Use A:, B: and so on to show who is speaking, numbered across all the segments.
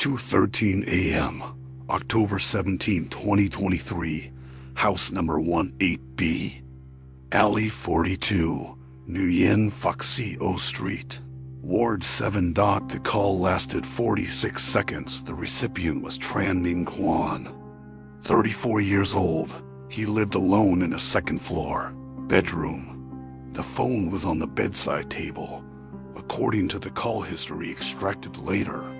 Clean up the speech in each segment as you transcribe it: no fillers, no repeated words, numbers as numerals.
A: 2:13 a.m., October 17, 2023, house number 18B, alley 42, Nguyen Phuc Co Street, Ward 7. The call lasted 46 seconds. The recipient was Tran Minh Quan, 34 years old. He lived alone in a second-floor bedroom. The phone was on the bedside table, according to the call history extracted later.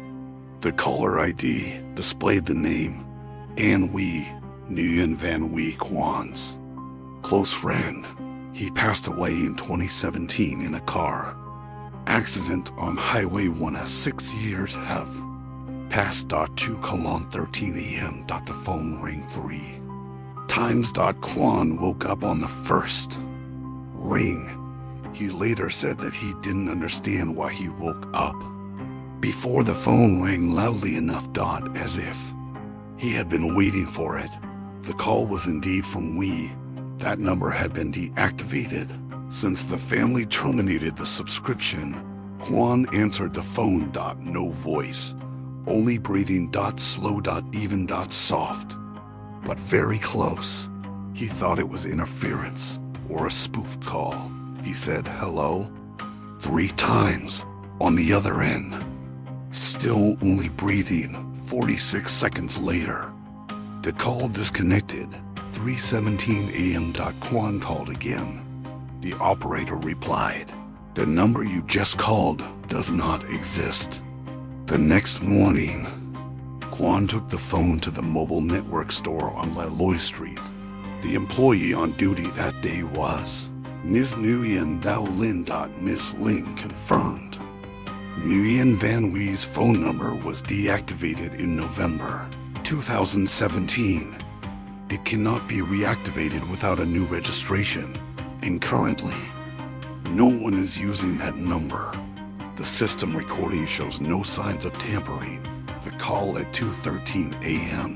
A: The caller ID displayed the name An Huy, Nguyen Van Huy Quan's close friend. He passed away in 2017 in a car accident on Highway 1 as 6 years have passed. 2:13 a.m. The phone rang 3 times. Quan woke up on the first ring. He later said that he didn't understand why he woke up before the phone rang loudly enough. As if he had been waiting for it. The call was indeed from Huy. That number had been deactivated. Since the family terminated the subscription, Quan answered the phone. No voice, only breathing. Slow. Even. Soft, but very close. He thought it was interference or a spoof call. He said hello 3 times on the other end. Still only breathing. 46 seconds later, the call disconnected. 3:17 a.m. Quan called again. The operator replied, "The number you just called does not exist." The next morning, Quan took the phone to the mobile network store on La Loy Street. The employee on duty that day was Ms. Nguyen Dao Lin. Ms. Lin confirmed Nguyen Van Huy's phone number was deactivated in November 2017. It cannot be reactivated without a new registration, and currently, no one is using that number. The system recording shows no signs of tampering. The call at 2:13 a.m.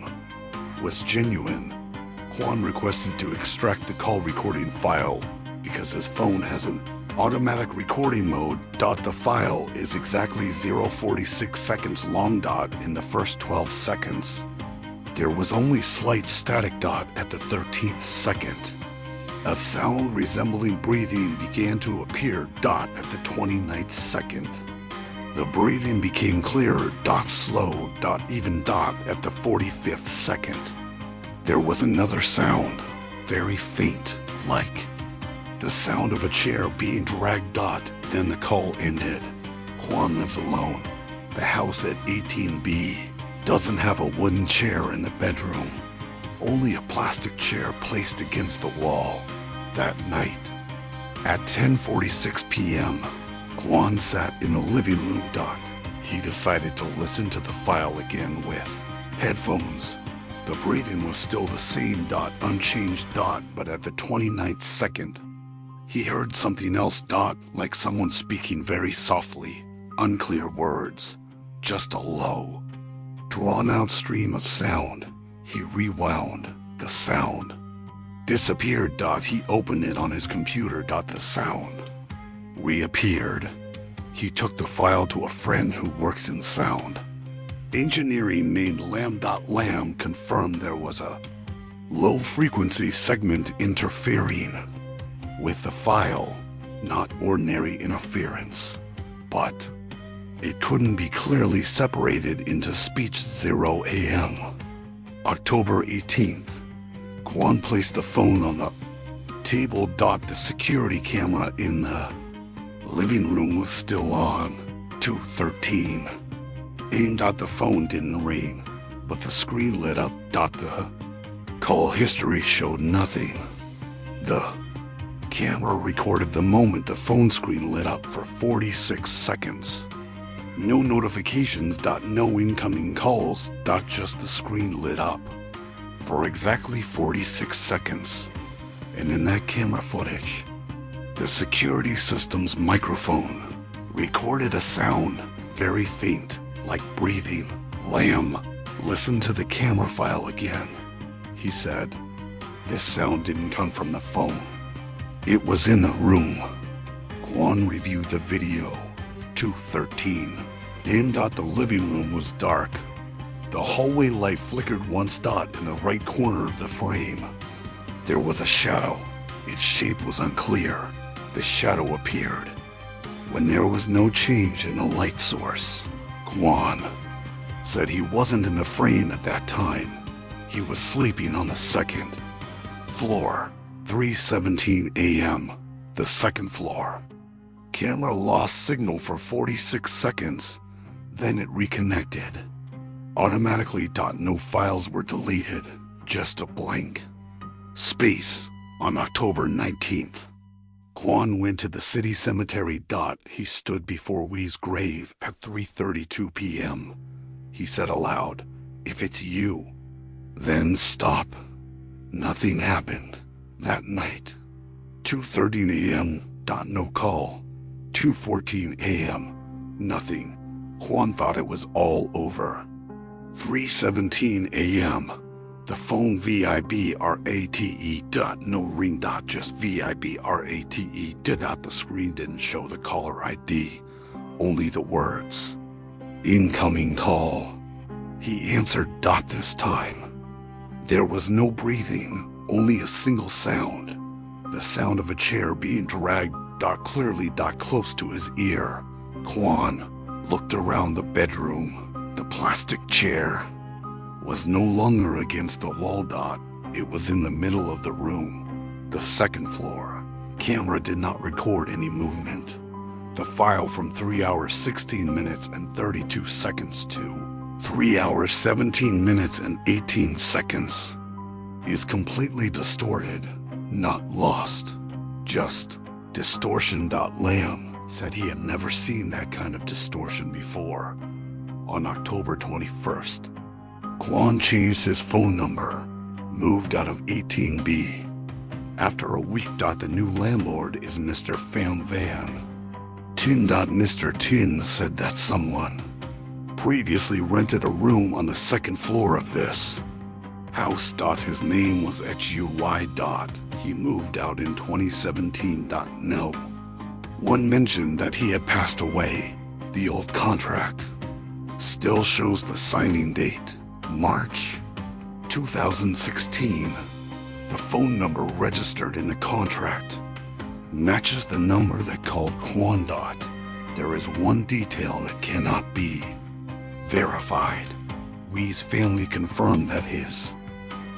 A: was genuine. Quan requested to extract the call recording file because his phone has an automatic recording mode. The file is exactly 0.46 seconds long. In the first 12 seconds, there was only slight static. At the 13th second, a sound resembling breathing began to appear. At the 29th second, the breathing became clearer. Slow. Even. At the 45th second, there was another sound, very faint, like the sound of a chair being dragged. Then the call ended. Quan lives alone. The house at 18B doesn't have a wooden chair in the bedroom, only a plastic chair placed against the wall. That night, at 10:46 p.m., Quan sat in the living room. He decided to listen to the file again with headphones. The breathing was still the same. Unchanged. But at the 29th second, he heard something else. Like someone speaking very softly, unclear words, just a low, drawn-out stream of sound. He rewound. The sound disappeared. He opened it on his computer. The sound reappeared. He took the file to a friend who works in sound engineering named Lam. Lam confirmed there was a low-frequency segment interfering with the file, not ordinary interference, but it couldn't be clearly separated into speech. 0 a.m. October 18th, Quan placed the phone on the table. The security camera in the living room was still on. 2:13 a.m. The phone didn't ring, but the screen lit up. The call history showed nothing. The camera recorded the moment the phone screen lit up for 46 seconds. No notifications. No incoming calls. Just the screen lit up for exactly 46 seconds. And in that camera footage, the security system's microphone recorded a sound, very faint, like breathing. Lam listened to the camera file again. He said, "This sound didn't come from the phone. It was in the room." Quan reviewed the video. 2:13 a.m. The living room was dark. The hallway light flickered once dot in the right corner of the frame. There was a shadow. Its shape was unclear. The shadow appeared when there was no change in the light source. Kwan said he wasn't in the frame at that time. He was sleeping on the second floor, 3:17 a.m., the second floor. Camera lost signal for 46 seconds, then it reconnected. Automatically. No files were deleted, just a blank space. On October 19th, Kwan went to the city cemetery. He stood before Wee's grave at 3:32 p.m. He said aloud, "If it's you, then stop." Nothing happened that night. 2:30 a.m. No call. 2:14 a.m. Nothing. Kwan thought it was all over. 3:17 a.m. The phone VIBRATE. No ring. Just VIBRATE. The screen didn't show the caller ID, only the words, "Incoming call." He answered. This time, there was no breathing, only a single sound. The sound of a chair being dragged. Clearly. Close to his ear. Kwan looked around the bedroom. The plastic chair was no longer against the wall. It was in the middle of the room, the second floor. Camera did not record any movement. The file from 3 hours 16 minutes and 32 seconds to 3 hours 17 minutes and 18 seconds is completely distorted, not lost, just distortion. Lamb said he had never seen that kind of distortion before. On October 21st, Kwan changed his phone number, moved out of 18B. After a week. The new landlord is Mr. Pham Van Tin. Mr. Tin said that someone previously rented a room on the second floor of this house. His name was Huy. He moved out in 2017. No one mentioned that he had passed away. The old contract still shows the signing date, March 2016. The phone number registered in the contract matches the number that called Kwan. There is one detail that cannot be verified. Wee's family confirmed that his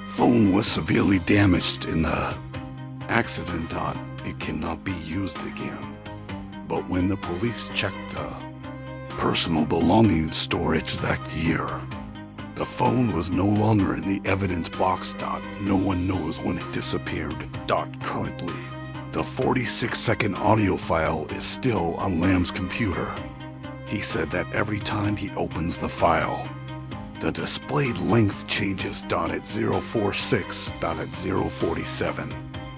A: phone was severely damaged in the accident. It cannot be used again. But when the police checked the personal belongings storage that year, the phone was no longer in the evidence box. No one knows when it disappeared. Currently, the 46-second audio file is still on Lamb's computer. He said that every time he opens the file, the displayed length changes. At 046. At 047.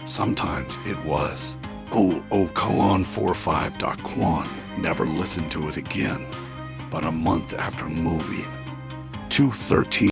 A: Sometimes it was 00:45. Kwan never listened to it again, but a month after moving, 2:13